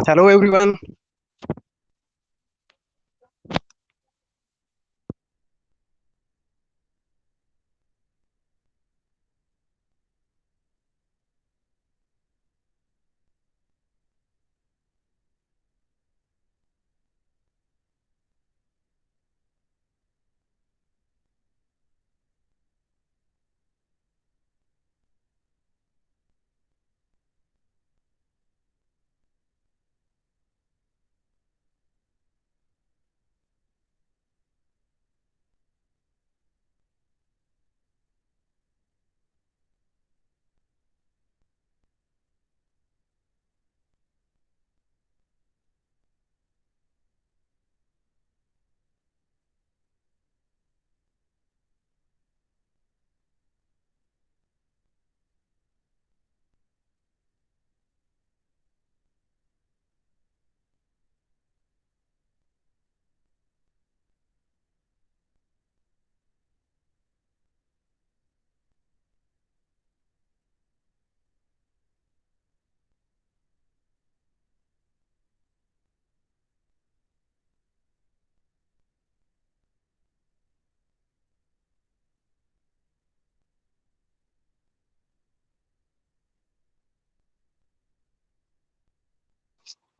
Hello everyone.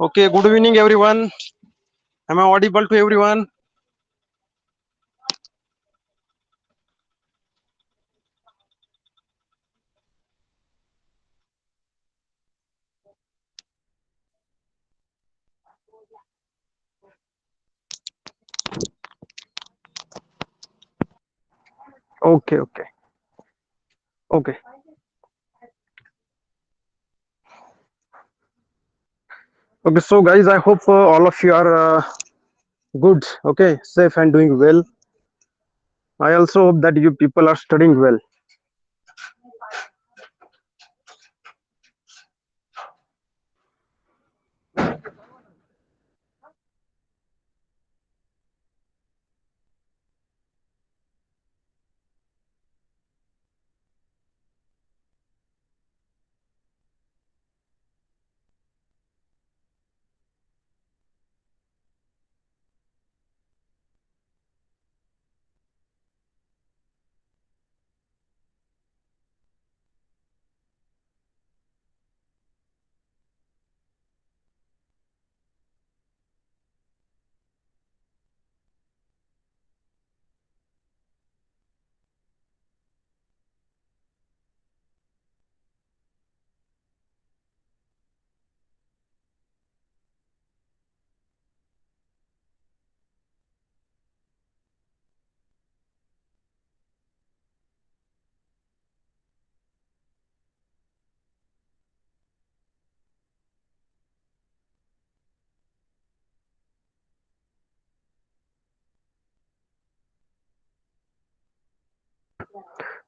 Okay, good evening everyone. Am I audible to everyone? Okay, okay, okay. Okay, so guys, I hope all of you are good, okay, safe and doing well. I also hope that you people are studying well.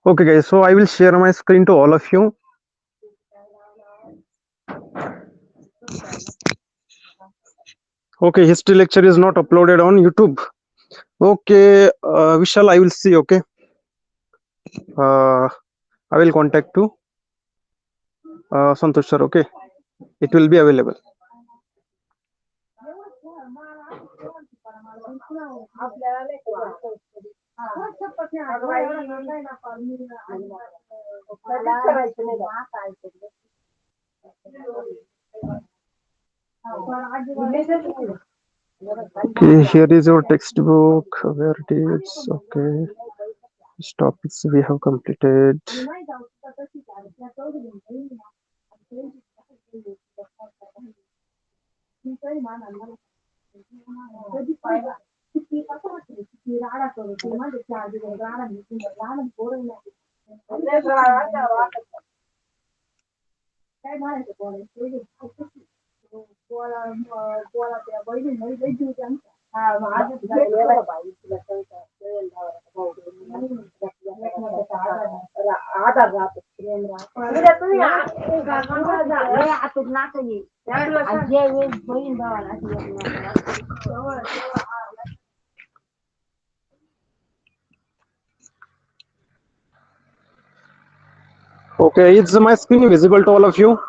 Okay guys, so I will share my screen to all of you. Okay, history lecture is not uploaded on YouTube. Okay, Vishal, I will see, okay. I will contact you, Santosh sir, okay. It will be available. Okay, here is your textbook. Where it is? Okay. Which topics we have completed? Okay, is my screen visible to all of you?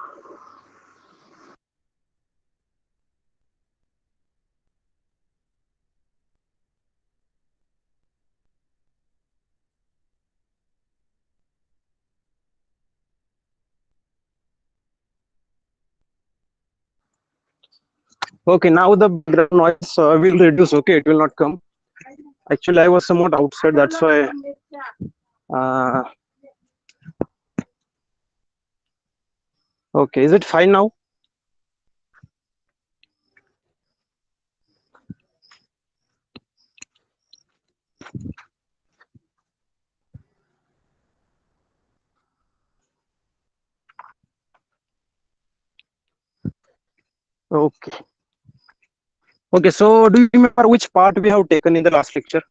Okay, now the background noise will reduce. Okay, it will not come. Actually, I was somewhat outside. That's why. Uh, okay, is it fine now? Okay. Okay, so do you remember which part we have taken in the last lecture?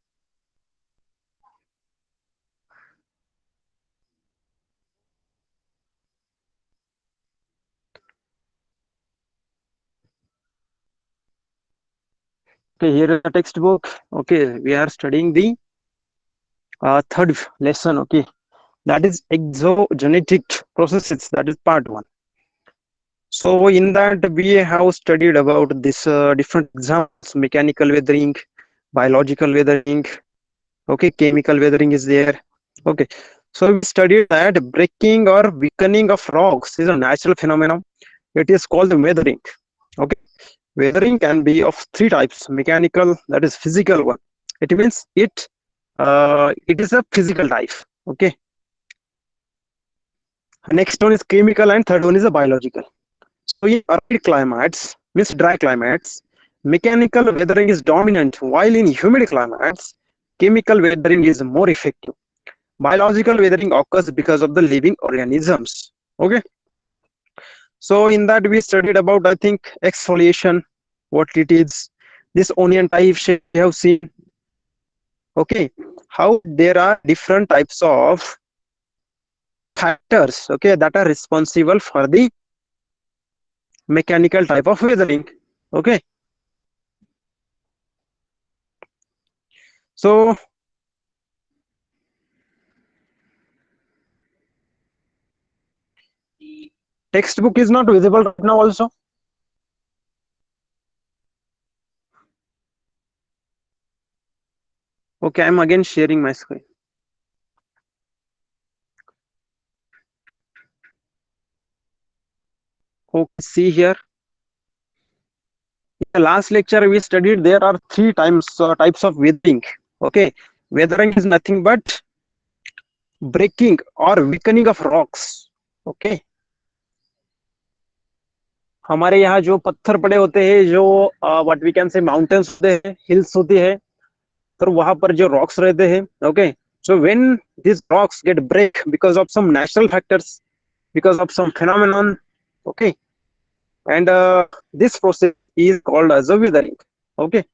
Okay, here is the textbook. Okay, we are studying the third lesson. Okay, that is exogenetic processes. That is part one. So in that we have studied about this different examples: mechanical weathering, biological weathering. Okay, chemical weathering is there. Okay, so we studied that breaking or weakening of rocks is a natural phenomenon. It is called weathering. Okay, weathering can be of three types: mechanical, that is physical one. It means it is a physical type. Okay, next one is chemical, and third one is a biological. So in arid climates, means dry climates, mechanical weathering is dominant, while in humid climates, chemical weathering is more effective. Biological weathering occurs because of the living organisms. Okay, so in that we studied about, I think, exfoliation, what it is, this onion type shape you have seen. Okay, how there are different types of factors, okay, that are responsible for the mechanical type of weathering. Okay, so textbook is not visible right now also. Okay, I'm again sharing my screen. Okay, see here. In the last lecture we studied there are three types of weathering. Okay, weathering is nothing but breaking or weakening of rocks. Okay, हमारे यहाँ जो पत्थर पड़े होते हैं, जो what we can say mountains होते हैं, हिल्स होती है, तो वहां पर जो रॉक्स रहते हैं. Okay, so when these rocks get break because of some natural factors, because of some phenomenon, okay, and this process is called as a weathering. Okay,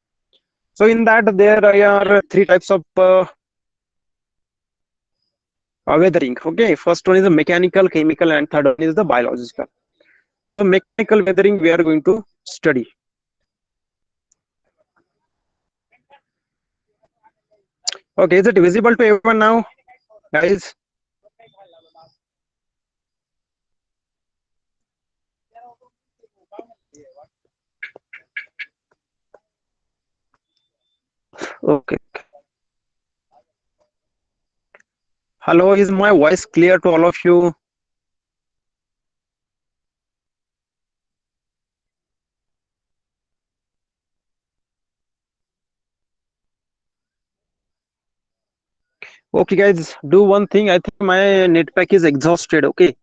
so in that there are three types of weathering. Okay, first one is the mechanical, chemical, and third one is the biological. So mechanical weathering we are going to study. Okay, is it visible to everyone now, guys? Okay, hello, is my voice clear to all of you? Okay, guys, do one thing. I think my net pack is exhausted. Okay,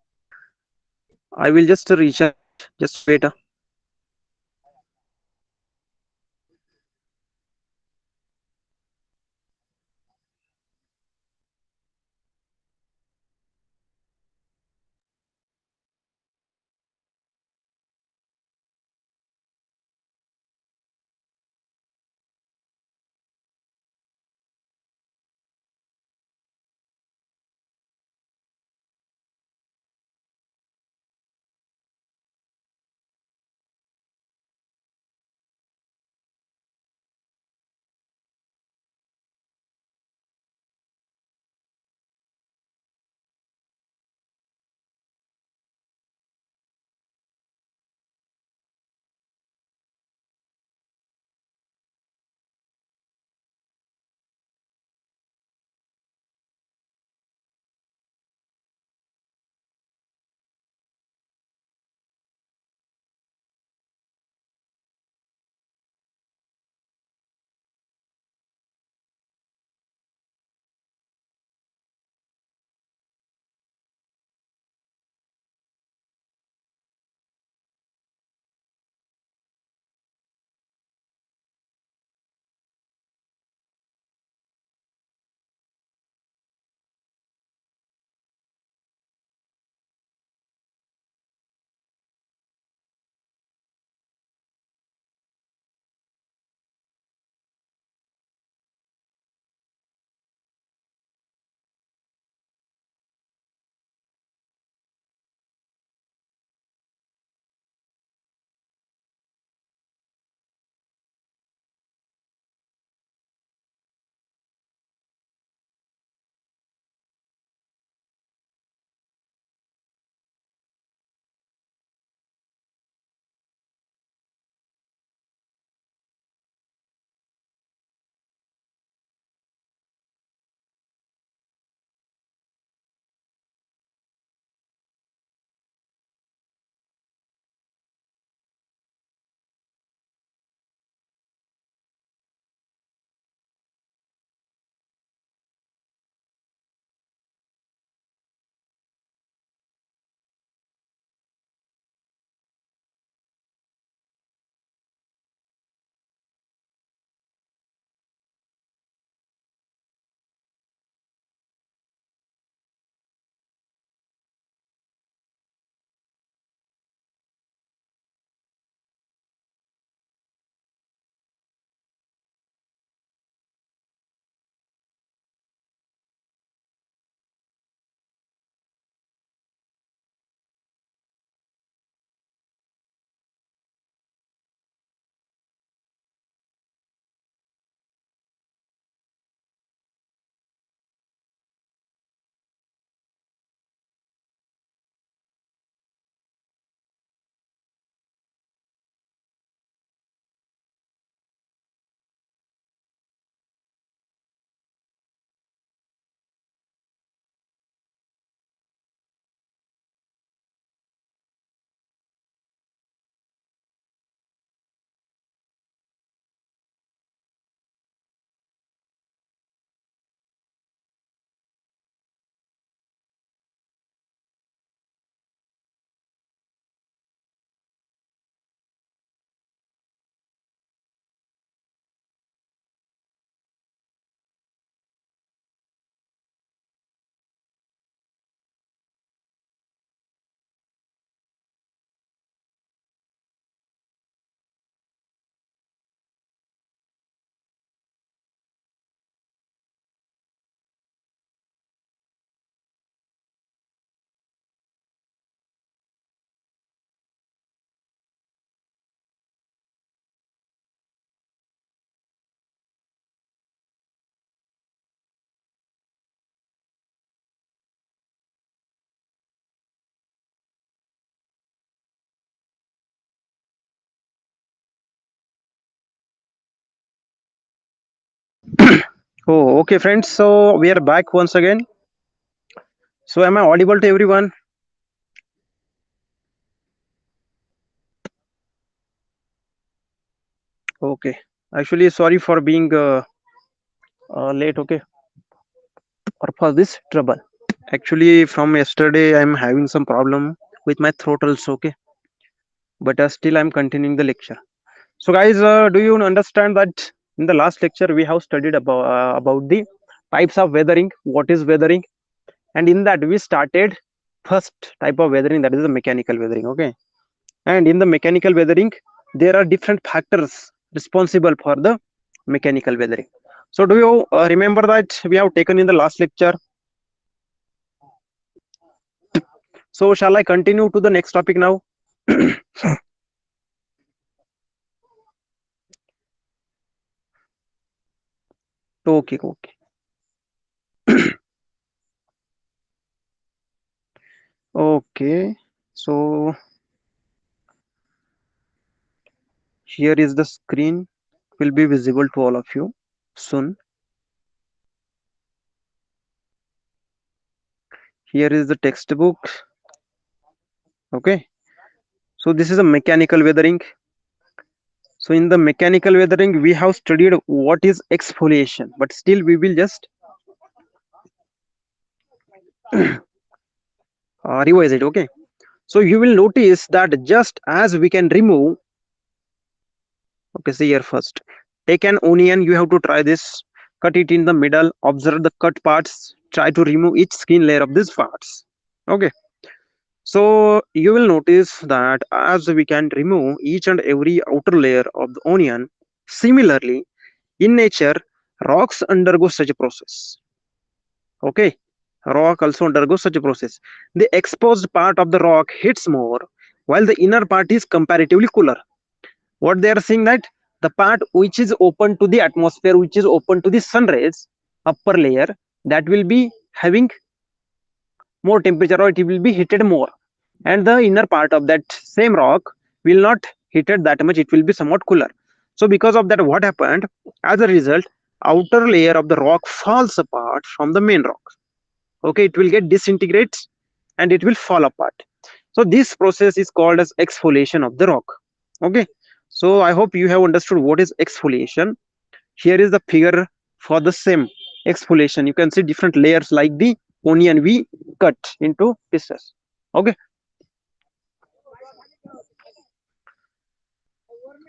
I will just recharge. Just wait. Oh, okay, friends. So we are back once again. So am I audible to everyone? Okay. Actually, sorry for being late. Okay, or for this trouble. Actually, from yesterday, I'm having some problem with my throat also. Okay, but still I'm continuing the lecture. So, guys, do you understand that in the last lecture we have studied about the types of weathering? What is weathering? And in that we started first type of weathering, that is the mechanical weathering. Okay, and in the mechanical weathering there are different factors responsible for the mechanical weathering. So do you remember that we have taken in the last lecture? So shall I continue to the next topic now? Okay, okay. Okay, so here is the screen, will be visible to all of you soon. Here is the textbook. Okay, so this is a mechanical weathering. So in the mechanical weathering we have studied what is exfoliation, but still we will just revise it. Okay, so you will notice that just as we can remove, okay, see here first, take an onion, you have to try this, cut it in the middle, observe the cut parts, try to remove each skin layer of these parts. Okay, so you will notice that as we can remove each and every outer layer of the onion, similarly in nature rocks undergo such a process. Okay, rock also undergoes such a process. The exposed part of the rock heats more while the inner part is comparatively cooler. What they are saying, that the part which is open to the atmosphere, which is open to the sun rays, upper layer, that will be having more temperature, or it will be heated more, and the inner part of that same rock will not heated that much, it will be somewhat cooler. So because of that, what happened, as a result, outer layer of the rock falls apart from the main rock. Okay, it will get disintegrates and it will fall apart. So this process is called as exfoliation of the rock. Okay, so I hope you have understood what is exfoliation. Here is the figure for the same exfoliation. You can see different layers like the onion we cut into pieces. Okay,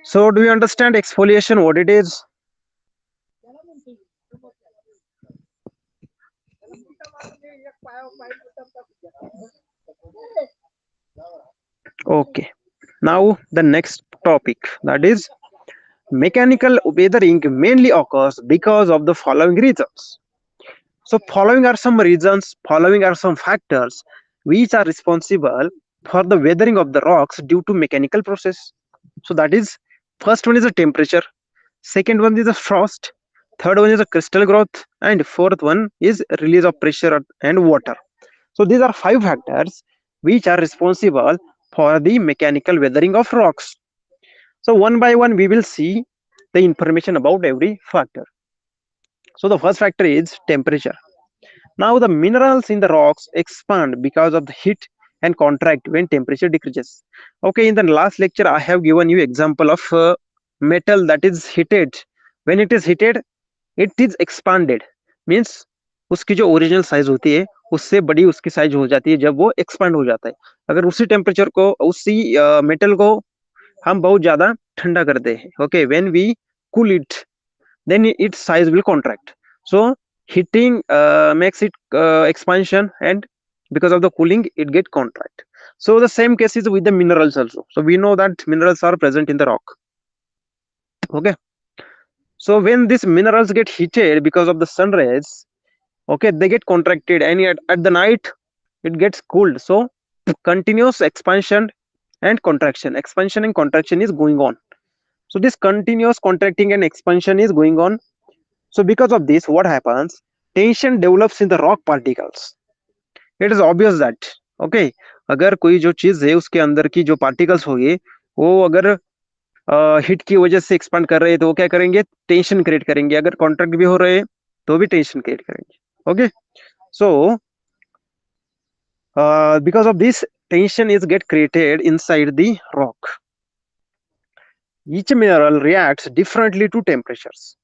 so do you understand exfoliation, what it is? Okay, now the next topic, that is mechanical weathering mainly occurs because of the following reasons. So following are some reasons, following are some factors which are responsible for the weathering of the rocks due to mechanical process. So that is, first one is the temperature, second one is the frost, third one is the crystal growth, and fourth one is release of pressure and water. So these are five factors which are responsible for the mechanical weathering of rocks. So one by one we will see the information about every factor. So the first factor is temperature. Now the minerals in the rocks expand because of the heat and contract when temperature decreases. Okay, in the last lecture I have given you example of metal that is heated. When it is heated, it is expanded, means उसकी जो original size होती है उससे बड़ी उसकी size हो जाती है जब वो एक्सपांड हो जाता है. अगर उसी टेम्परेचर को, उसी मेटल को हम बहुत ज्यादा ठंडा करते हैं, okay, when we cool it, then its size will contract. So heating makes it expansion, and because of the cooling it get contract. So the same case is with the minerals also. So we know that minerals are present in the rock. Okay, so when these minerals get heated because of the sun rays, okay, they get contracted, and at the night it gets cooled. So continuous expansion and contraction is going on. So this continuous contracting and expansion is going on. So because of this, what happens? Tension develops in the rock particles. It is obvious that, okay, अगर कोई जो चीज है उसके अंदर की जो particles होंगे वो अगर हिट की वजह से एक्सपांड कर रहे हैं तो वो क्या करेंगे, टेंशन क्रिएट करेंगे. अगर कॉन्ट्रैक्ट भी हो रहे हैं तो भी टेंशन क्रिएट करेंगे. Okay, so because of this, tension is get created inside the rock. Each mineral reacts differently to temperatures.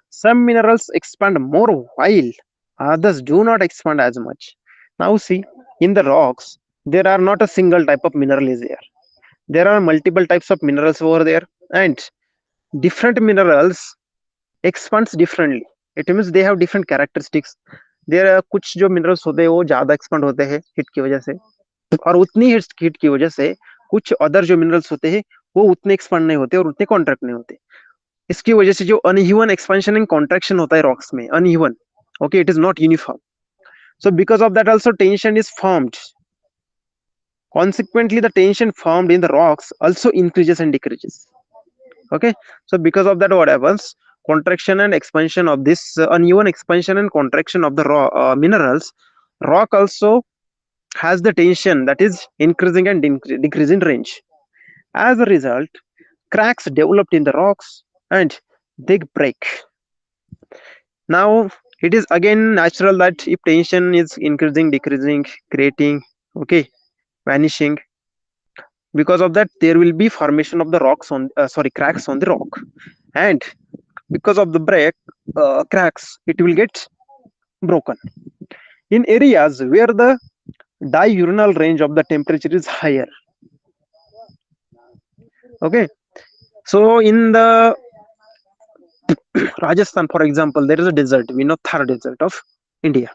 Some minerals expand more while others do not expand as much. Now see, in the rocks, there are not a single type of mineral is there. There are multiple types of minerals over there, and different minerals expands differently. It means they have different characteristics. There are कुछ जो minerals होते हैं वो ज्यादा expand होते हैं heat की वजह से, और उतनी हीट की वजह से कुछ अदर जो मिनरल्स होते हैं वो उतने एक्सपांड नहीं होते और उतने कॉन्ट्रैक्ट नहीं होते. इसकी वजह से जो अनइवन एक्सपेंशन एंड कॉन्ट्रैक्शन होता है रॉक्स में, uneven, okay, it is not uniform. So because of that also tension is formed. Consequently, the tension formed in the rocks also increases and decreases. Okay, so because of that, what happens? Contraction and expansion of this uneven expansion and contraction of the minerals, rock also has the tension that is increasing and decreasing range. As a result, cracks developed in the rocks and they break. Now, it is again natural that if tension is increasing, decreasing, creating, okay, vanishing, because of that, there will be formation of the rocks on, sorry, cracks on the rock. And because of the break, cracks, it will get broken. In areas where the diurnal range of the temperature is higher, okay, so in the Rajasthan, for example, there is a desert. We know Thar Desert of India.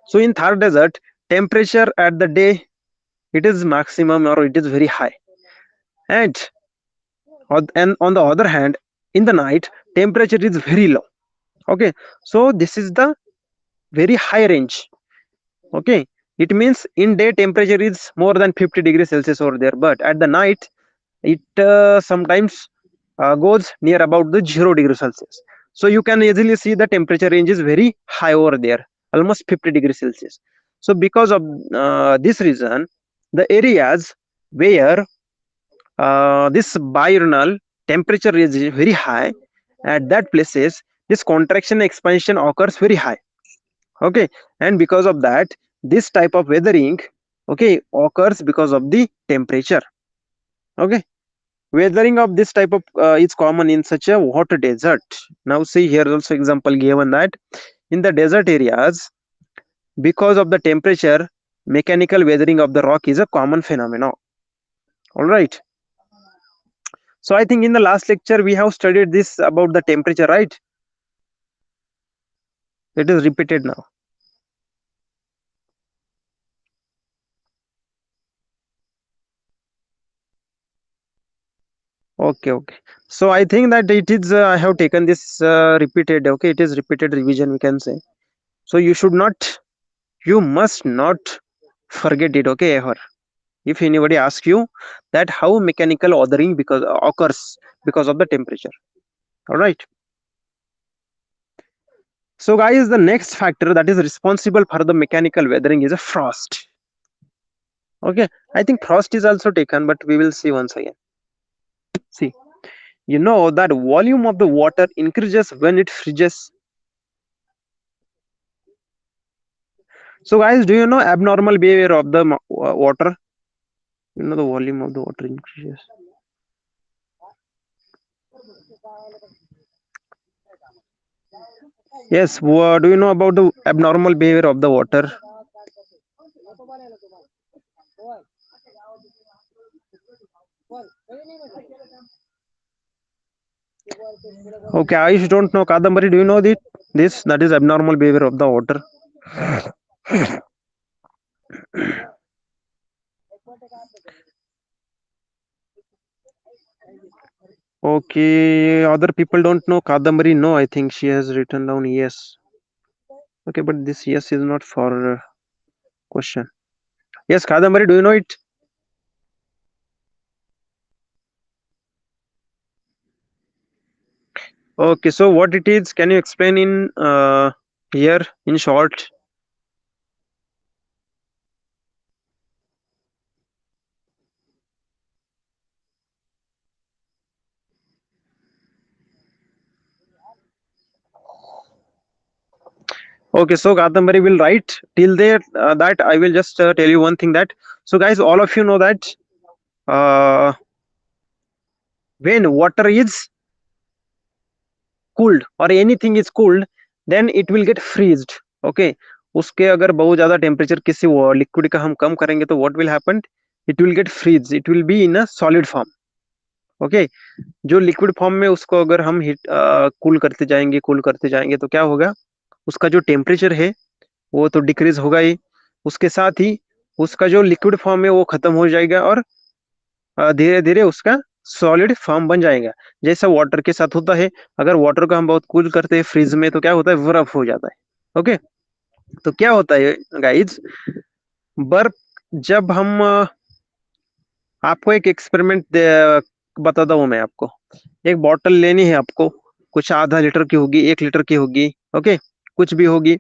So in Thar Desert, temperature at the day it is maximum or it is very high, and on the other hand, in the night temperature is very low. Okay, so this is the very high range. Okay, it means in day temperature is more than 50 degrees Celsius over there, but at the night it sometimes goes near about the 0 degree Celsius. So you can easily see the temperature range is very high over there, almost 50 degrees Celsius. So because of this reason, the areas where this diurnal temperature is very high, at that places this contraction expansion occurs very high. Okay, and because of that, this type of weathering, okay, occurs because of the temperature. Okay, weathering of this type of is common in such a hot desert. Now see here also example given that in the desert areas, because of the temperature, mechanical weathering of the rock is a common phenomenon. All right, so I think in the last lecture we have studied this about the temperature, right? It is repeated now. Okay, okay, so I think that it is I have taken this repeated, okay, it is repeated revision, we can say. So you should not, you must not forget it, okay, ever. If anybody asks you that how mechanical othering because occurs because of the temperature. All right, so guys, the next factor that is responsible for the mechanical weathering is a frost. Okay, I think frost is also taken, but we will see once again. See, you know that volume of the water increases when it freezes. So guys, do you know abnormal behavior of the water? You know the volume of the water increases. Yes, do you know about the abnormal behavior of the water? Okay, I don't know. Kadambari, do you know this? That is abnormal behavior of the water. Okay, other people don't know. Kadambari, no, I think she has written down yes. Okay, but this yes is not for question. Yes, Kadambari, do you know it? Okay, so what it is, can you explain in here in short? Okay, so Kadambari will write till there that I will just tell you one thing that, so guys, all of you know that uh, when water is cooled or anything is cooled, then it will get freezed. Okay, उसके अगर बहुत ज्यादा temperature किसी liquid का हम कम करेंगे तो what will happen, it will get freeze, it will be in a solid form. Okay, जो लिक्विड फॉर्म में उसको अगर हम हीट कूल करते जाएंगे तो क्या होगा, उसका जो टेम्परेचर है वो तो डिक्रीज होगा ही, उसके साथ ही उसका जो लिक्विड फॉर्म है वो खत्म हो जाएगा और धीरे धीरे उसका सॉलिड फॉर्म बन जाएगा, जैसा वाटर के साथ होता है। अगर वाटर को हम बहुत कूल करते हैं फ्रीज में तो क्या होता है, बर्फ हो जाता है। ओके, तो क्या होता है गाइज, बर्फ जब हम आपको एक एक्सपेरिमेंट बताता हूँ मैं आपको। एक बॉटल लेनी है आपको, कुछ आधा लीटर की होगी, 1 लीटर की होगी, ओके, कुछ भी होगी।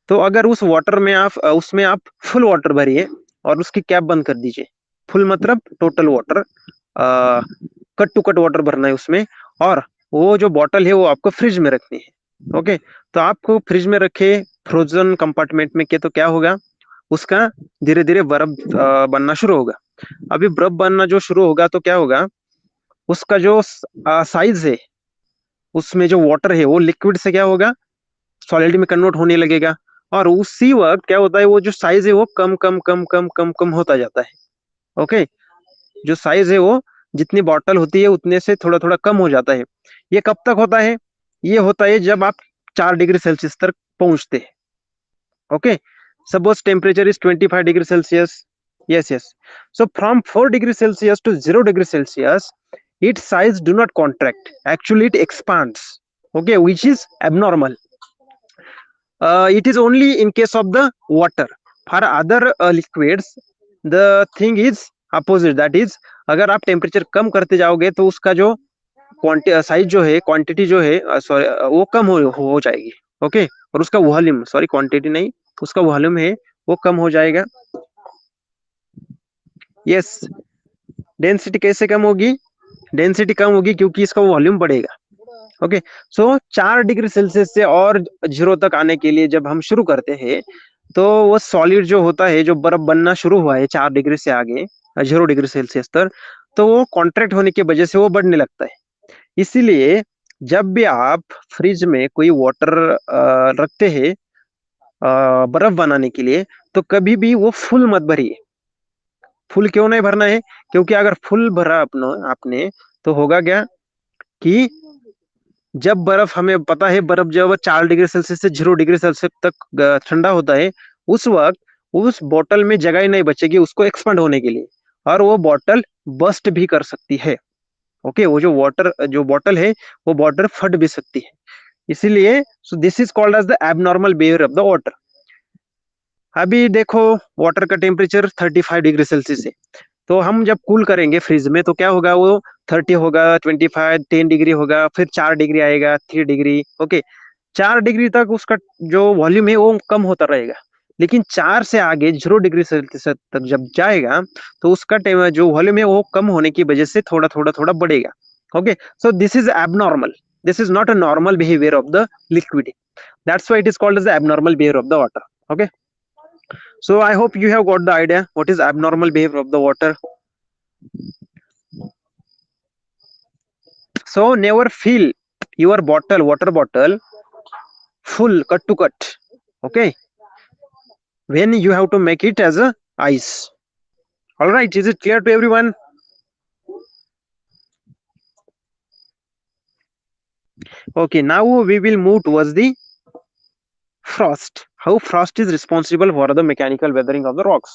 तो अगर उस वाटर में आप उसमें आप फुल वाटर भरिए और उसकी कैप बंद कर दीजिए। फुल मतलब total water, cut to cut water भरना है उसमें, और वो जो बॉटल है वो आपको फ्रिज में रखनी है। ओके, तो आपको फ्रिज में रखे फ्रोजन कंपार्टमेंट में के तो क्या होगा, उसका धीरे धीरे बर्फ बनना शुरू होगा। अभी बर्फ बनना जो शुरू होगा तो क्या होगा, उसका जो साइज है, उसमें जो वाटर है वो लिक्विड से क्या होगा, सॉलिड में कन्वर्ट होने लगेगा। और उसी वक्त क्या होता है, वो जो साइज है वो कम कम कम कम कम कम होता जाता है। ओके, जो साइज है वो जितनी बॉटल होती है उतने से थोड़ा थोड़ा कम हो जाता है। ये कब तक होता है, ये होता है जब आप 4 डिग्री सेल्सियस तक पहुंचते हैं। Okay, suppose temperature is 25 degree Celsius, yes, so from 4 degree Celsius to 0 degree Celsius, its size do not contract, actually it expands, okay, which is abnormal. It is only in case of the water. For other liquids the thing is opposite, that is अगर आप temperature कम करते जाओगे तो उसका जो size जो है, quantity जो है, सॉरी, वो कम हो जाएगी। ओके, और उसका वॉल्यूम, सॉरी क्वांटिटी नहीं, उसका वॉल्यूम है वो कम हो जाएगा। यस, डेंसिटी कैसे कम होगी, डेंसिटी कम होगी क्योंकि इसका वॉल्यूम बढ़ेगा। ओके, सो 4 डिग्री सेल्सियस से और 0 तक आने के लिए जब हम शुरू करते हैं तो वो सॉलिड जो होता है, जो बर्फ बनना शुरू हुआ है 4 डिग्री से आगे 0 डिग्री सेल्सियस तक, तो वो कॉन्ट्रैक्ट होने की वजह से वो बढ़ने लगता है। इसीलिए जब भी आप फ्रिज में कोई वाटर रखते हैं बर्फ बनाने के लिए, तो कभी भी वो फुल मत भरिए। फुल क्यों नहीं भरना है, क्योंकि अगर फुल भरा आपने तो होगा क्या कि जब बर्फ, हमें पता है बर्फ जब 4 डिग्री सेल्सियस से 0 डिग्री सेल्सियस तक ठंडा होता है, उस वक्त उस बोतल में जगह ही नहीं बचेगी उसको एक्सपेंड होने के लिए, और वो बोतल बस्ट भी कर सकती है। ओके, वो जो वाटर जो बोतल है वो बोतल फट भी सकती है। इसीलिए so this is called as the abnormal behaviour of the water. अभी देखो वाटर का टेम्परेचर 35 डिग्री सेल्सियस है, तो हम जब कूल करेंगे फ्रिज में तो क्या होगा, वो 30 होगा, 25 10 डिग्री होगा, फिर 4 डिग्री आएगा, 3 डिग्री। ओके, 4 डिग्री तक उसका जो वॉल्यूम है वो कम होता रहेगा, लेकिन 4 से आगे 0 डिग्री सेल्सियस तक जब जाएगा तो उसका जो वॉल्यूम है वो कम होने की वजह से थोड़ा थोड़ा थोड़ा बढ़ेगा। Okay, so this is abnormal, this is not a normal behaviour of the liquid, that's why it is called as the abnormal behaviour of the water. Okay, so I hope you have got the idea what is abnormal behavior of the water. So never fill your water bottle full cut to cut, okay, when you have to make it as a ice. All right, is it clear to everyone? Okay, now we will move towards the frost, how frost is responsible for the mechanical weathering of the rocks.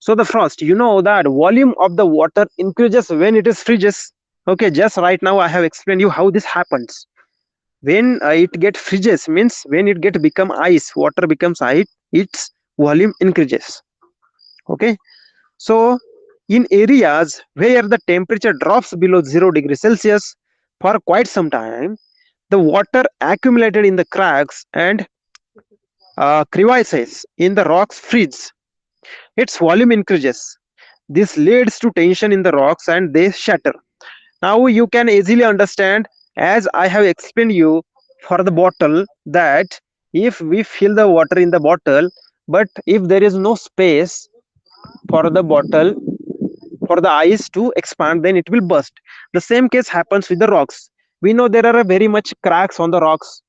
So the frost, you know that volume of the water increases when it is freezes. Okay, just right now I have explained you how this happens. When it get freezes means when it get become ice, water becomes ice, its volume increases. Okay, so in areas where the temperature drops below 0 degree Celsius for quite some time, the water accumulated in the cracks and crevices in the rocks freeze. Its volume increases. This leads to tension in the rocks and they shatter. Now you can easily understand, as I have explained you, for the bottle, that if we fill the water in the bottle, but if there is no space for the bottle, for the ice to expand, then it will burst. The same case happens with the rocks. We know there are very much cracks on the rocks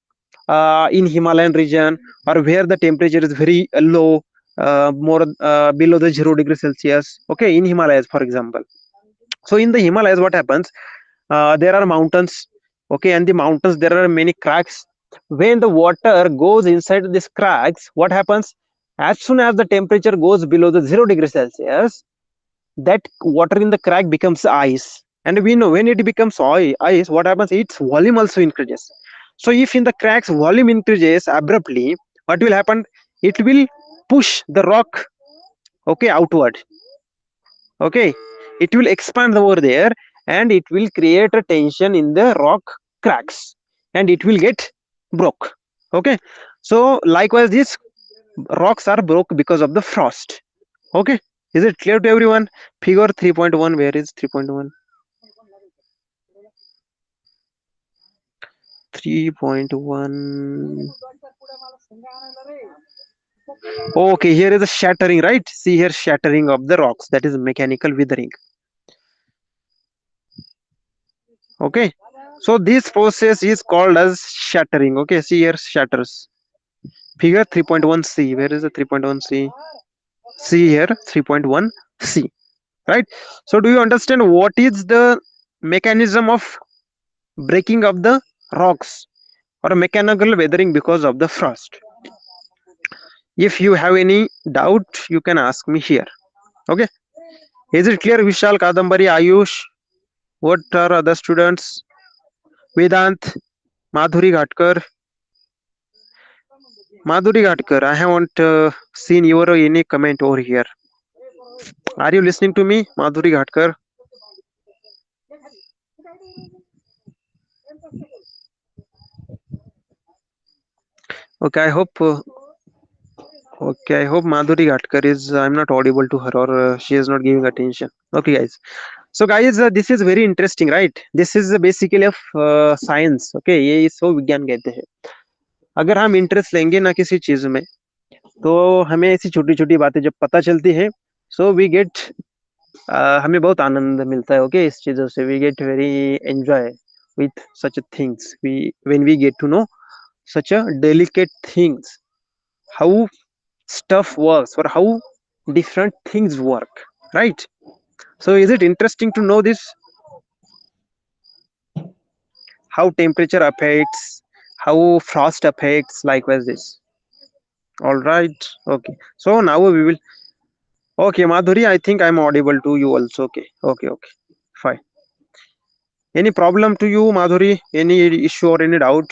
in Himalayan region, or where the temperature is very low, more below the 0 degrees Celsius. Okay, in Himalayas, for example. So in the Himalayas, what happens? There are mountains. Okay, and the mountains, there are many cracks. When the water goes inside these cracks, what happens? As soon as the temperature goes below the 0 degrees Celsius, that water in the crack becomes ice. And we know when it becomes ice, what happens? Its volume also increases. So if in the cracks volume increases abruptly, what will happen? It will push the rock, okay, outward. Okay, it will expand over there, and it will create a tension in the rock cracks, and it will get broke. Okay, so likewise these rocks are broke because of the frost. Okay, is it clear to everyone? Figure 3.1, where is 3.1? 3.1. Okay, here is a shattering, right? See here, shattering of the rocks, that is mechanical withering. Okay, so this process is called as shattering. Okay, see here, shatters. Figure 3.1c, where is the 3.1c? See here, 3.1c, right? So do you understand what is the mechanism of breaking of the rocks or mechanical weathering because of the frost? If you have any doubt, you can ask me here. Okay, is it clear? Vishal, Kadambari, Ayush, what are other students? Vedant, Madhuri Ghatkar. Madhuri Ghatkar, I haven't seen your any comment over here. Are you listening to me, Madhuri Ghatkar? Okay, I hope. Okay, I hope Madhuri Ghatkar is. I'm not audible to her, or she is not giving attention. Okay, guys. So, guys, this is very interesting, right? This is basically of science. Okay, ये इसको विज्ञान कहते हैं. अगर हम interest लेंगे ना किसी चीज में, तो हमें ऐसी छोटी छोटी बातें जब पता चलती है, सो वी गेट, हमें बहुत आनंद मिलता है. ओके, इस चीजों से we get very enjoy with such a things. When we get to know such a delicate things, how stuff works, or how different things work, right? So is it interesting to know this, how temperature affects, how frost affects, likewise this? All right, okay, so now we will. Okay, Madhuri, I think I'm audible to you also. Okay, okay, okay, fine. Any problem to you, Madhuri? Any issue or any doubt?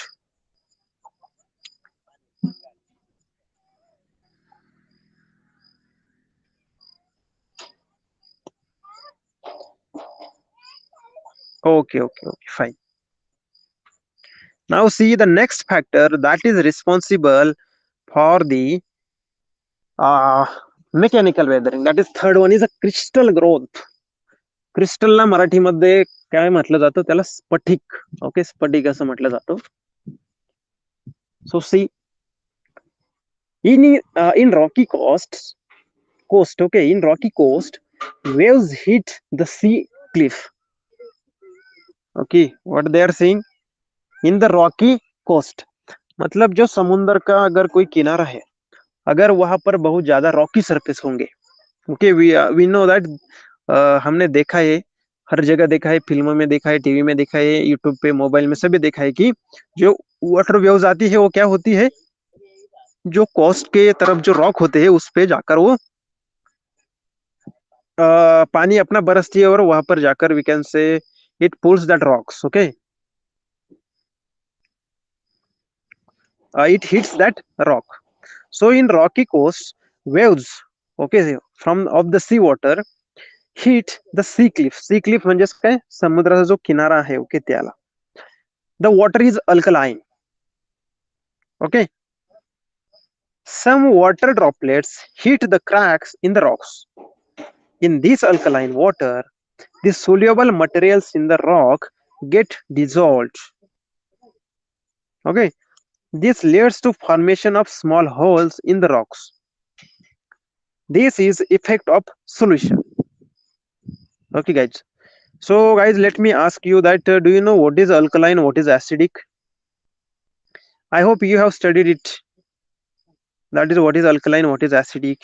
Okay, okay, okay, fine. Now see the next factor that is responsible for the mechanical weathering. That is third one is a crystal growth. क्रिस्टलला मराठीमध्ये काय म्हटलं जातं? त्याला स्फटिक. Okay, स्फटिक असं म्हटलं जातं. सो सी in rocky coast, okay, in rocky coast, waves hit the sea cliff. Okay, what they are saying, in the rocky coast, मतलब जो समुद्र का अगर कोई किनारा है, अगर वहां पर बहुत ज्यादा रॉकी सरफेस होंगे. ओके, वी नो दैट, हमने देखा है, हर जगह देखा है, फिल्मों में देखा है, टीवी में देखा है, यूट्यूब पे, मोबाइल में सभी देखा है कि जो वाटर वेव्स आती है वो क्या होती है, जो कोस्ट के तरफ जो रॉक होते हैं उस पे जाकर वो पानी अपना बरसती है, और वहां पर जाकर we can say it pulls that rocks. Okay, it hits that rock. So in rocky coast, waves, okay, from of the sea water hit the sea cliff. Sea cliff म्हणजेच काय, समुद्राचा जो किनारा आहे, ओके, त्याला. The water is alkaline. Okay, some water droplets hit the cracks in the rocks. In this alkaline water, the soluble materials in the rock get dissolved. Okay, this leads to formation of small holes in the rocks. This is effect of solution. Okay, guys. So, guys, let me ask you that do you know what is alkaline, what is acidic? I hope you have studied it. That is what is alkaline, what is acidic.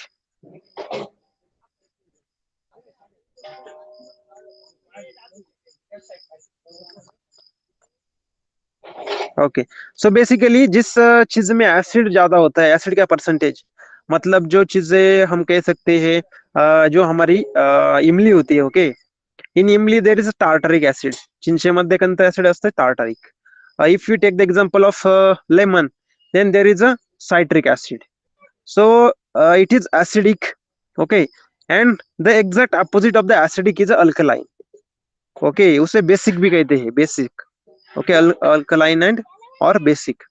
Okay, so basically जिस चीज में acid ज्यादा होता है, acid का percentage, मतलब जो चीजें हम कह सकते हैं जो हमारी इमली होती है, ओके, इन इमली देर इज टार्टरिक एसिड, चिंचेमध्ये कोणतं ऍसिड असतं, tartaric. If you take the example of lemon, then there is a citric acid. So it is acidic, okay, and the exact opposite of the acidic is alkaline. Okay, उसे basic भी कहते हैं, basic. Okay, alkaline and और basic.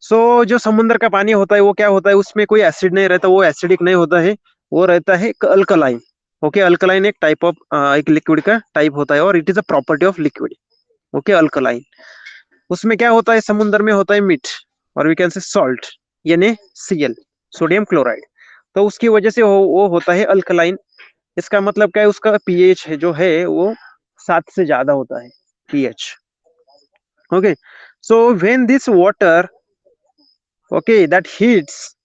सो जो समुद्र का पानी होता है वो क्या होता है, उसमें कोई एसिड नहीं रहता, वो एसिडिक नहीं होता है, वो रहता है अल्कलाइन. ओके, अल्कलाइन एक टाइप ऑफ एक लिक्विड का टाइप होता है और it is a property of liquid. Okay, alkaline. उसमें क्या होता है, समुद्र में होता है मीठ, और वी कैन से सॉल्ट, यानी सीएल, सोडियम क्लोराइड. तो उसकी वजह से वो होता है अल्कलाइन. इसका मतलब क्या है, उसका पीएच है जो है वो 7 से ज्यादा होता है, pH. Okay, so when this water, okay, that heats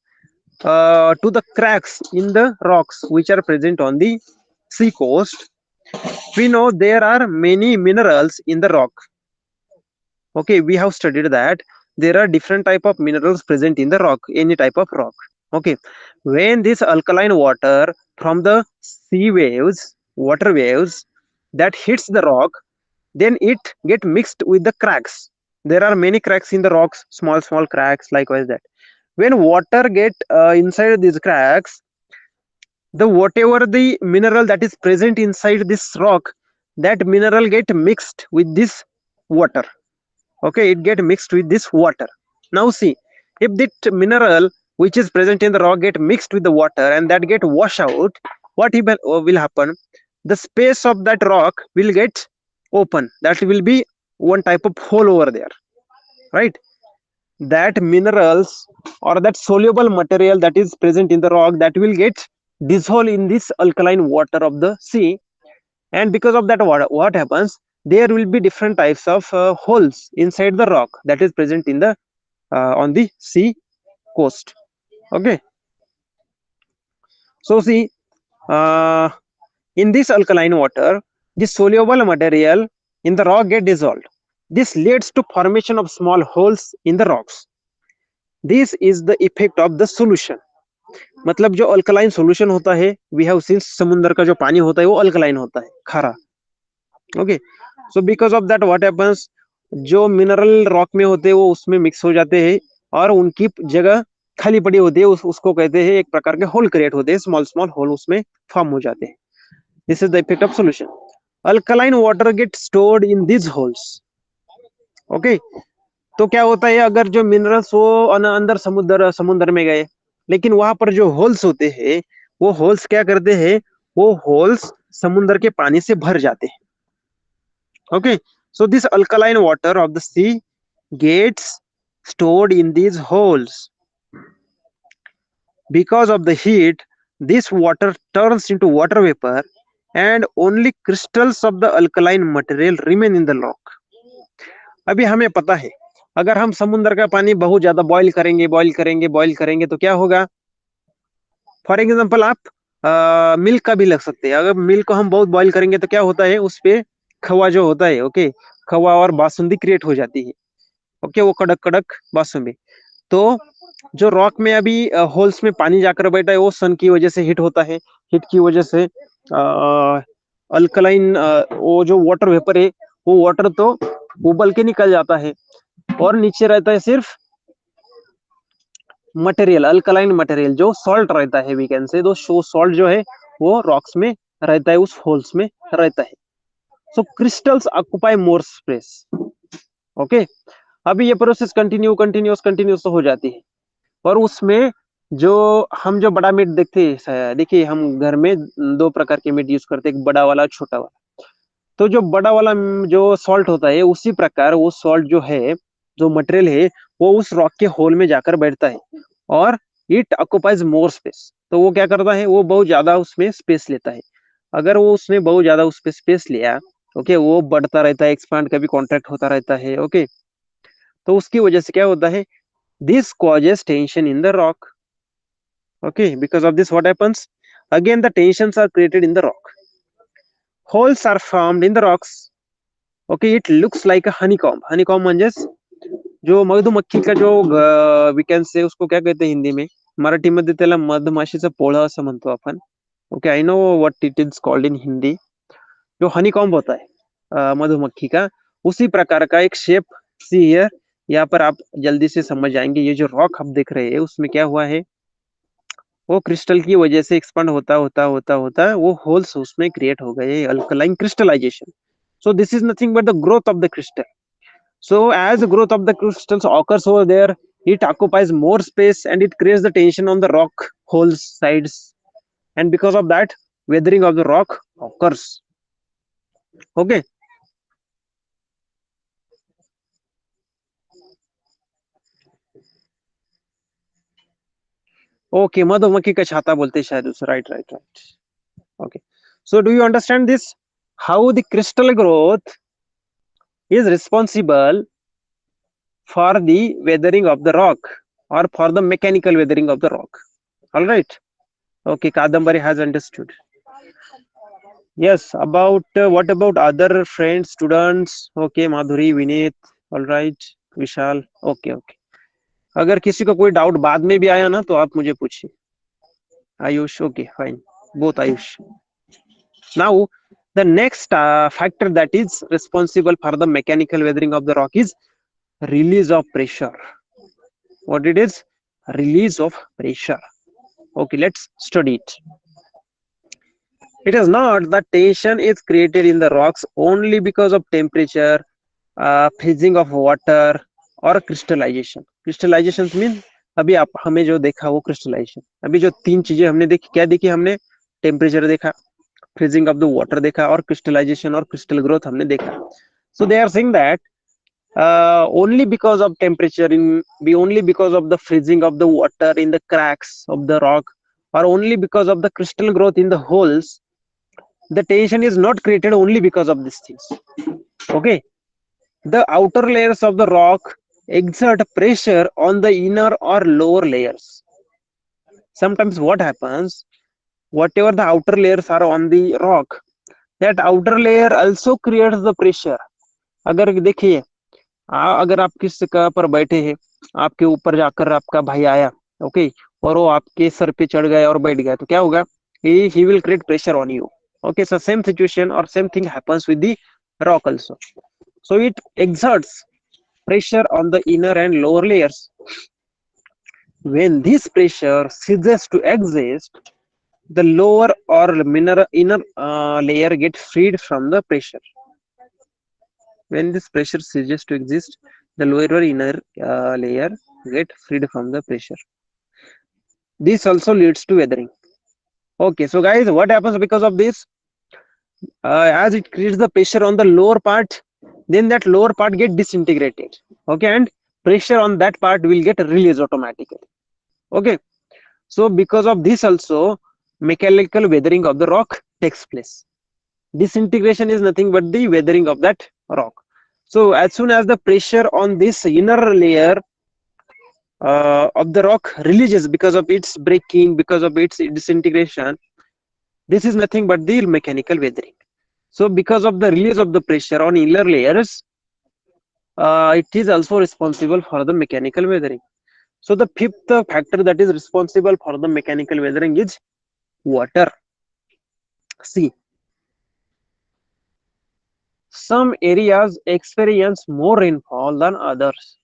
to the cracks in the rocks which are present on the sea coast, we know there are many minerals in the rock. Okay, we have studied that there are different type of minerals present in the rock, any type of rock. Okay, when this alkaline water from the sea waves, water waves, that hits the rock, then it get mixed with the cracks. There are many cracks in the rocks, small cracks, likewise that. When water get inside these cracks, the whatever the mineral that is present inside this rock, that mineral get mixed with this water. Okay, it get mixed with this water. Now see, if that mineral which is present in the rock get mixed with the water and that get wash out, what will happen, the space of that rock will get open, that will be one type of hole over there, right? That minerals or that soluble material that is present in the rock, that will get dissolved in this alkaline water of the sea. And because of that, what happens, there will be different types of holes inside the rock that is present in the on the sea coast. Okay, so see, uh, in this alkaline water, the soluble material in the rock get dissolved. This leads to formation of small holes in the rocks. This is the effect of the solution. मतलब जो alkaline solution होता है, we have seen समुद्र का जो पानी होता है वो अल्कलाइन होता है, खारा. Okay, so because of that what happens, जो मिनरल रॉक में होते हैं वो उसमें मिक्स हो जाते हैं और उनकी जगह खाली पड़ी होती है, उसको कहते हैं, एक प्रकार के होल क्रिएट होते हैं, स्मॉल स्मॉल होल उसमें फॉर्म हो जाते हैं. This is the effect of solution. Alkaline water get stored in this holes. Okay, तो क्या होता है, अगर जो मिनरल्स वो अंदर समुद्र में गए, लेकिन वहां पर जो होल्स होते हैं, वो होल्स क्या करते हैं, वो होल्स समुद्र के पानी से भर जाते हैं. Okay, so this alkaline water of the sea gets stored in these holes. Because of the heat, this water turns into water vapor and only crystals of the alkaline material remain in the rock. अभी हमें पता है, अगर हम समुद्र का पानी बहुत ज्यादा बॉईल करेंगे तो क्या होगा. फॉर एग्जाम्पल आप मिल्क का भी लग सकते हैं. अगर मिल्क को हम बहुत बॉईल करेंगे तो क्या होता है, उस पे खवा जो होता है, ओके, खवा और बासुंदी क्रिएट हो जाती है. ओके, वो कड़क कड़क बासुंदी. तो जो रॉक में अभी होल्स में पानी जाकर बैठा है, वो सन की वजह से हीट होता है. हीट की वजह से अल्कलाइन वो जो वाटर वेपर है, वो वाटर तो उबल के निकल जाता है और नीचे रहता है सिर्फ मटेरियल, अल्कलाइन मटेरियल, जो सॉल्ट रहता है, वी कैन से, दो सॉल्ट जो है वो रॉक्स में रहता है, उस होल्स में रहता है. So crystals occupy more space. Okay, अभी ये प्रोसेस कंटिन्यूस तो हो जाती है, और उसमें जो हम जो बड़ा मीट देखते हैं, देखिए हम घर में 2 प्रकार के मीट यूज करते हैं, एक बड़ा वाला, छोटा वाला. तो जो बड़ा वाला जो सॉल्ट होता है, उसी प्रकार वो सॉल्ट जो है, जो मटेरियल है वो उस रॉक के होल में जाकर बैठता है और इट ऑक्युपाइज मोर स्पेस। तो वो क्या करता है, वो बहुत ज्यादा उसमें स्पेस लेता है। अगर वो उसने बहुत ज्यादा उस पे स्पेस लिया, ओके, वो बढ़ता रहता है, एक्सपांड कभी कॉन्ट्रैक्ट होता रहता है, ओके। तो उसकी वजह से क्या होता है, this causes tension in the rock, okay. Because of this what happens, again the tensions are created in the rock, holes are formed in the rocks, okay. It looks like a honeycomb, honeycomb म्हणजेच जो मधुमक्खी का जो we can से उसको क्या कहते हैं हिंदी में, मराठीमध्ये त्याला मधमाशीचं पोळं असं म्हणतो आपण, okay. I know what it is called in Hindi. जो हनीकॉम्ब होता है मधुमक्खी का, उसी प्रकार का एक शेप सी हियर, यहाँ पर आप जल्दी से समझ जाएंगे। ये जो रॉक आप देख रहे हैं उसमें क्या हुआ है, वो क्रिस्टल की वजह से एक्सपांड होता होता होता होता वो होल्स उसमें क्रिएट हो गए, alkaline crystallization. So this is nothing but the growth of the crystal. So as the growth of the crystals occurs over there, it occupies more space and it creates the tension on the rock holes sides, and because of that weathering of the rock occurs, okay। Okay, मधुमक्खी का छाता बोलते हैं शायद उसे, right right right, okay। So do you understand this, how the crystal growth is responsible for the weathering of the rock or for the mechanical weathering of the rock, all right, okay। Kadambari has understood. Yes, about what about other friends, students? Okay, Madhuri, Vineet, all right, Vishal, okay, okay। अगर किसी को कोई doubt बाद में भी आया ना तो आप मुझे पूछिए। Ayush, okay, fine, both Ayush। Now, the next factor that is responsible for the mechanical weathering of the rock is release of pressure. What it is? Release of pressure. Okay, let's study it. It is not that tension is created in the rocks only because of temperature, freezing of water or crystallization। crystallization means अभी आप हमें जो देखा वो crystallization। अभी जो तीन चीजें हमने देखी, क्या देखी हमने, टेम्परेचर देखा, फ्रीजिंग ऑफ द वाटर देखा और क्रिस्टलाइजेशन और क्रिस्टल ग्रोथ हमने देखा। So they are saying that only because of temperature in be only because of the freezing of the water in the cracks of the rock, or only because of the crystal growth in the holes, the tension is not created only because of these things, okay। The outer layers of the rock exert pressure on the inner or lower layers। Sometimes what happens, whatever the outer layers are on the rock, that outer layer also creates the pressure। अगर देखिए, अगर आप किस जगह पर बैठे हैं, आपके ऊपर जाकर आपका भाई आया, ओके, और वो आपके सर पे चढ़ गया और बैठ गया, तो क्या होगा, he will create pressure on you, okay। So same situation or same thing happens with the rock also। So it exerts pressure on the inner and lower layers। When this pressure ceases to exist, the lower or inner layer get freed from the pressure। When this pressure ceases to exist, the lower or inner layer get freed from the pressure। This also leads to weathering, okay। So guys, what happens because of this, as it creates the pressure on the lower part, then that lower part get disintegrated, okay, and pressure on that part will get released automatically, okay। So because of this also mechanical weathering of the rock takes place। Disintegration is nothing but the weathering of that rock। So as soon as the pressure on this inner layer of the rock releases because of its breaking, because of its disintegration, this is nothing but the mechanical weathering। So because of the release of the pressure on inner layers, it is also responsible for the mechanical weathering। So the fifth factor that is responsible for the mechanical weathering is water। See, some areas experience more rainfall than others,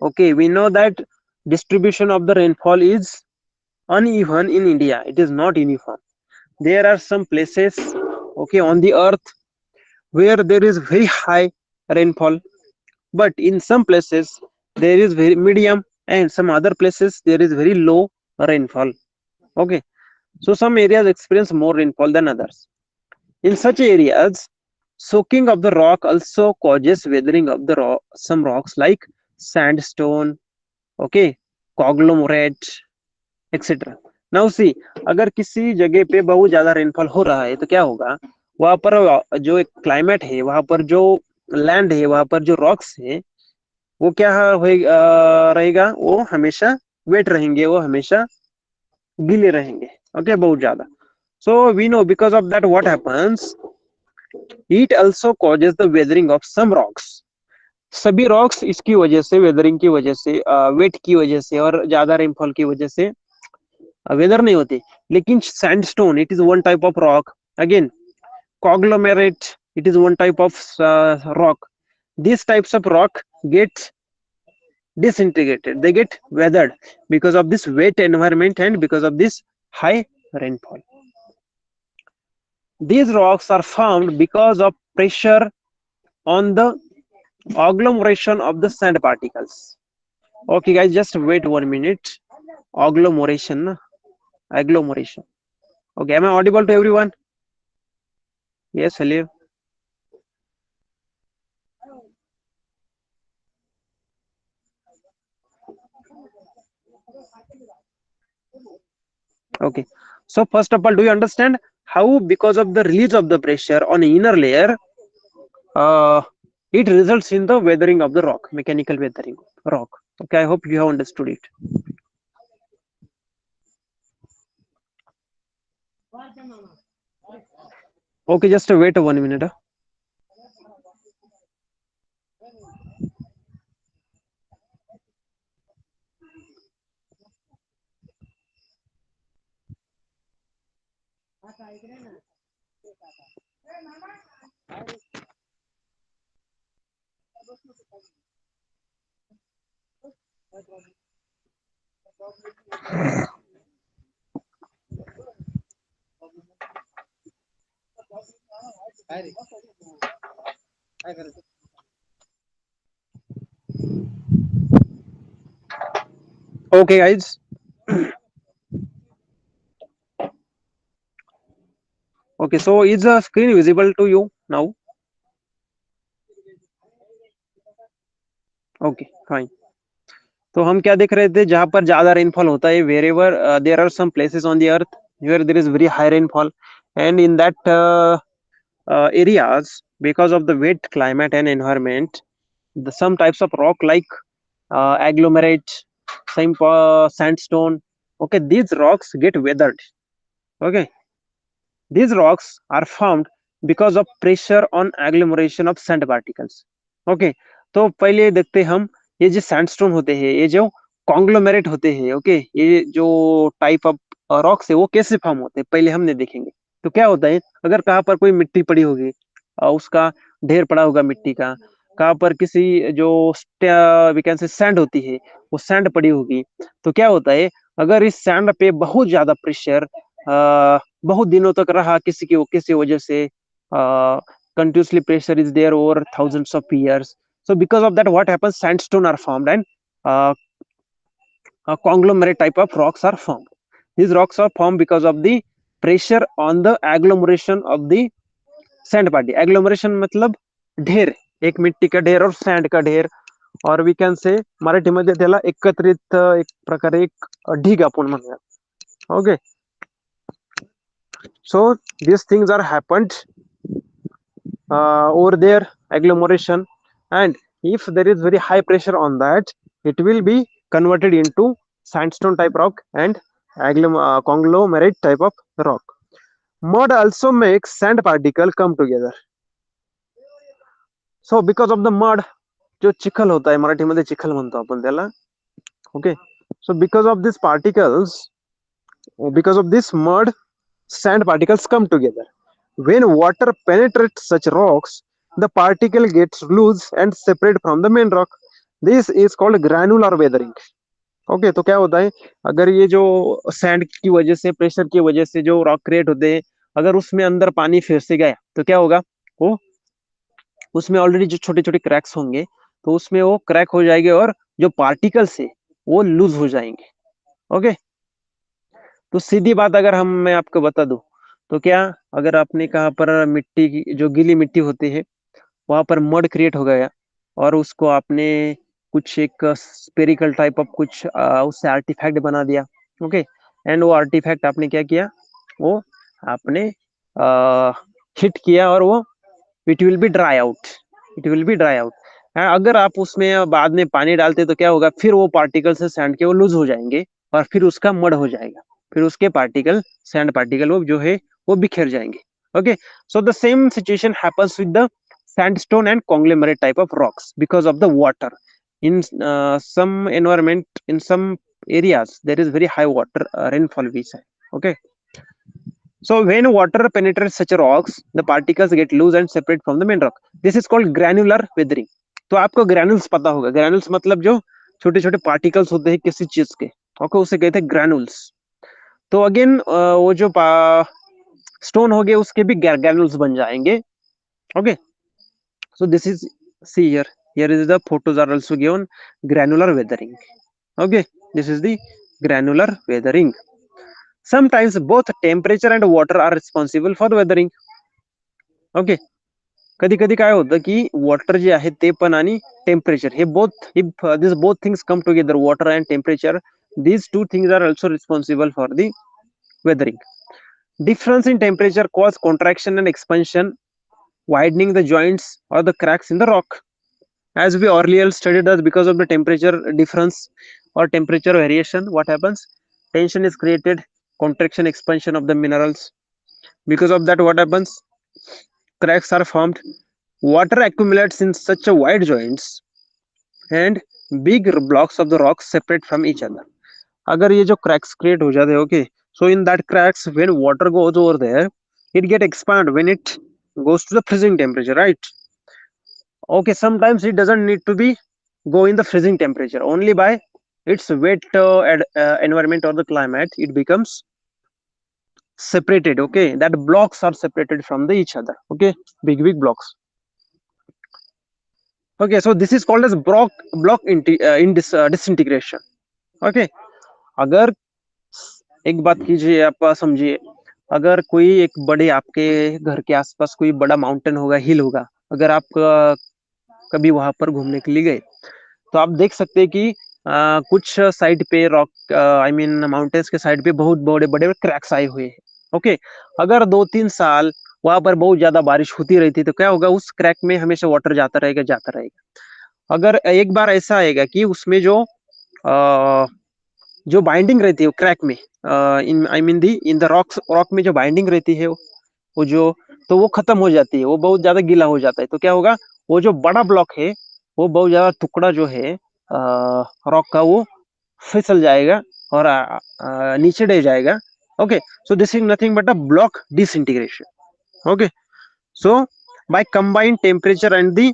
okay। We know that distribution of the rainfall is uneven in India, it is not uniform। There are some places, okay, on the earth where there is very high rainfall, but in some places there is very medium, and some other places there is very low rainfall, okay। So some areas experience more rainfall than others। In such areas, soaking of the rock also causes weathering of the some rocks like sandstone, okay, conglomerate, etcetera. Now see, अगर किसी जगह पे बहुत ज्यादा rainfall हो रहा है तो क्या होगा, वहां पर जो एक क्लाइमेट है, वहां पर जो लैंड है, वहां पर जो रॉक्स है, वो क्या रहेगा, वो हमेशा वेट रहेंगे, वो हमेशा गीले रहेंगे. ओके, बहुत ज्यादा. So we know because of that what happens, it also causes the weathering of some rocks. सभी रॉक्स इसकी वजह से, वेदरिंग की वजह से, वेट की वजह से और ज्यादा रेनफॉल की वजह से वेदर नहीं होते. लेकिन sandstone, it is one type of rock. Again, conglomerate, it is one type of rock. These types of rock get disintegrated, they get weathered because of this wet environment and because of this high rainfall. These rocks are formed because of pressure on the agglomeration of the sand particles. Okay guys, just wait 1 minute. Agglomeration, agglomeration. Okay, am I audible to everyone? Yes, hello. Okay, so first of all, do you understand how because of the release of the pressure on the inner layer, uh, it results in the weathering of the rock, mechanical weathering of rock. Okay, I hope you have understood it. Okay, just wait 1 minute. Okay guys, okay, so is the screen visible to you now? Okay, fine. तो हम क्या देख रहे थे, जहां पर ज्यादा rainfall होता है, wherever there are some places on the earth where there is very high rainfall, and in that areas, because of the wet climate and environment, some types of rock like agglomerate, same sandstone, okay, these rocks get weathered. Okay, these rocks are formed because of pressure on agglomeration of sand particles. Okay, तो पहले देखते हम, ये जो sandstone होते हैं, ये जो कॉन्ग्लोमेरेट होते हैं, ओके, ये जो टाइप ऑफ रॉक्स है, वो कैसे फॉर्म होते हैं पहले हमने देखेंगे. तो क्या होता है, अगर कहाँ पर कोई मिट्टी पड़ी होगी, उसका ढेर पड़ा होगा मिट्टी का, कहाँ पर किसी जो वी कैन से सैंड होती है, वो सैंड पड़ी होगी, तो क्या होता है, अगर इस सैंड पे बहुत ज्यादा प्रेशर बहुत दिनों तक रहा, किसी वजह से continuously pressure is there over thousands of years, so because of that what happens, sandstone are formed, and uh, a conglomerate type of rocks are formed. These rocks are formed because of the pressure on the agglomeration of the sand party. Agglomeration मतलब ढेर, एक मिट्टी का ढेर और sand का ढेर, और वी कॅन से मराठीमध्ये त्याला एकत्रित एक प्रकारे एक ढीग आपण म्हणूया. Okay, so these things are happened over there, agglomeration, and if there is very high pressure on that, it will be converted into sandstone type rock and conglomerate type of rock. Mud also makes sand particle come together. So because of the mud, जो चिखल होता है, मराठीमध्ये चिखल म्हणतो आपण त्याला. Okay, so because of these particles, because of this mud, sand particles come together. When water penetrates such rocks, the particle gets loose and separate from the main rock. This is called granular weathering. Okay, तो क्या होता है, अगर ये जो sand की वजह से, प्रेशर की वजह से जो रॉक क्रिएट होते हैं, अगर उसमें अंदर पानी फिर से गया तो क्या होगा, वो उसमें ऑलरेडी जो छोटे छोटे क्रैक्स होंगे, तो उसमें वो क्रैक हो जाएंगे और जो पार्टिकल्स है वो लूज हो जाएंगे. ओके, तो सीधी बात अगर मैं आपको बता दूं, तो क्या, अगर आपने कहाँ पर मिट्टी की जो गीली मिट्टी होती है, वहां पर मड क्रिएट हो गया और उसको आपने कुछ एक स्पेरिकल टाइप ऑफ कुछ उससे आर्टिफैक्ट बना दिया, ओके। एंड वो आर्टिफैक्ट आपने क्या किया, वो आपने हिट किया और वो it will be dry out, it will be dry out. अगर आप उसमें बाद में पानी डालते तो क्या होगा, फिर वो पार्टिकल से सैंड के वो लूज हो जाएंगे और फिर उसका मड हो जाएगा, फिर उसके पार्टिकल सैंड पार्टिकल वो जो है वो बिखर जाएंगे, okay. So the same situation happens with the sandstone and conglomerate type of rocks because of the water in some environment, in some areas there is very high water rainfall we say, okay. So when water penetrates such rocks, the particles get loose and separate from the main rock. This is called granular weathering. तो आपको granules पता होगा, granules मतलब जो छोटे छोटे particles होते हैं किसी चीज के, ओके, उसे कहते हैं ग्रैनुल्स। तो अगेन वो जो स्टोन हो गए उसके भी ग्रैनुल्स बन जाएंगे, okay. So this is, see here, here is the photos are also given granular weathering, okay. This is the granular weathering. Sometimes both temperature and water are responsible for weathering, okay. कधी कधी काय होतं की water जे आहे ते पण आणि temperature हे both, if this both things come together, water and temperature, these two things are also responsible for the weathering. Difference in temperature cause contraction and expansion, widening the joints or the cracks in the rock. As we earlier studied that because of the temperature difference or temperature variation, what happens, tension is created, contraction expansion of the minerals. Because of that, what happens, cracks are formed, water accumulates in such a wide joints and big blocks of the rocks separate from each other. अगर ये जो cracks create हो जाते हैं, okay, so in that cracks when water goes over there, it get expand when it goes to the freezing temperature, right? Okay, sometimes it doesn't need to be go in the freezing temperature, only by its wet environment or the climate it becomes separated, okay, that blocks are separated from the each other, okay, big blocks, okay. So this is called as block in disintegration, okay. अगर एक बात कीजिए, आप समझिए, अगर कोई एक बड़े आपके घर के आसपास कोई बड़ा माउंटेन होगा, हिल होगा, अगर आप कभी वहां पर घूमने के लिए गए तो आप देख सकते हैं कि कुछ साइड पे रॉक, आई मीन माउंटेन्स के साइड पे बहुत बड़े बड़े क्रैक्स आए हुए हैं, ओके। अगर 2-3 साल वहां पर बहुत ज्यादा बारिश होती रहती तो क्या होगा, उस क्रैक में हमेशा वाटर जाता रहेगा जाता रहेगा। अगर एक बार ऐसा आएगा कि उसमें जो बाइंडिंग रहती है क्रैक में, in I mean the in the rock में जो बाइंडिंग रहती है वो जो, तो वो खत्म हो जाती है, वो बहुत ज्यादा गीला हो जाता है, तो क्या होगा, वो जो बड़ा ब्लॉक है वो बहुत ज्यादा टुकड़ा जो है रॉक का वो फिसल जाएगा और नीचे रह जाएगा, okay. So this is nothing but a block disintegration, okay. So by combined temperature and the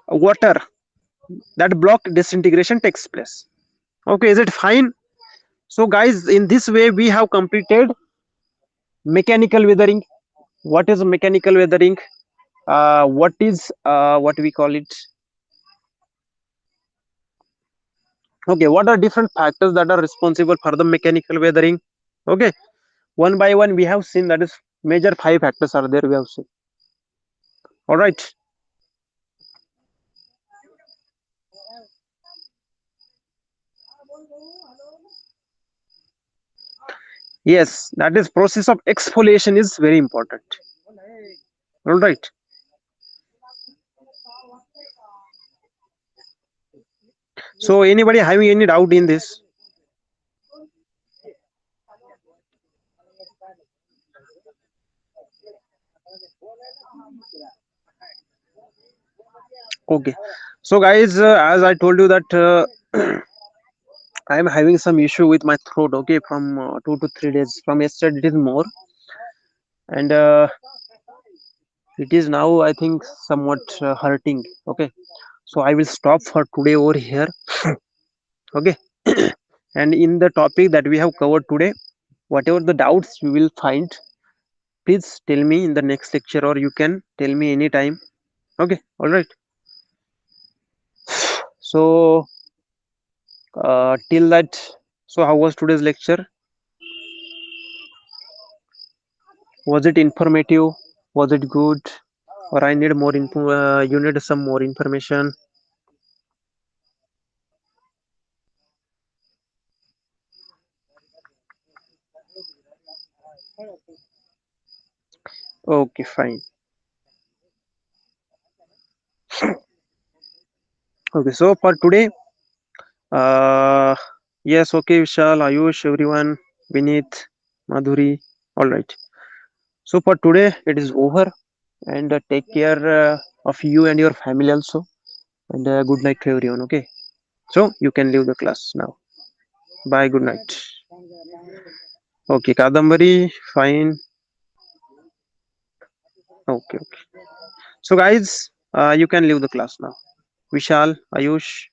water, that block disintegration takes place, okay. Is it fine? So guys, in this way we have completed mechanical weathering. What is mechanical weathering? What is what we call it, okay, what are different factors that are responsible for the mechanical weathering, okay. One by one we have seen, that is major 5 factors are there, we have seen, all right. Yes, that is process of exfoliation is very important, all right. So anybody having any doubt in this? Okay, so guys, as I told you that I am having some issue with my throat, okay, from 2 to 3 days. From yesterday, it is more, and it is now, I think, somewhat hurting. Okay, so I will stop for today over here. Okay, and in the topic that we have covered today, whatever the doubts you will find, please tell me in the next lecture, or you can tell me anytime. Okay, all right. So, till that, so how was today's lecture? Was it informative? Was it good? or I need more info, you need some more information? Okay, fine. Okay, so for today, uh yes, okay, Vishal, Ayush, everyone, Vineet, Madhuri, all right. So for today it is over, and take care of you and your family also, and good night to everyone. Okay, so you can leave the class now. Bye, good night. Okay, Kadambari, fine. Okay, okay. So guys, you can leave the class now. Vishal, Ayush.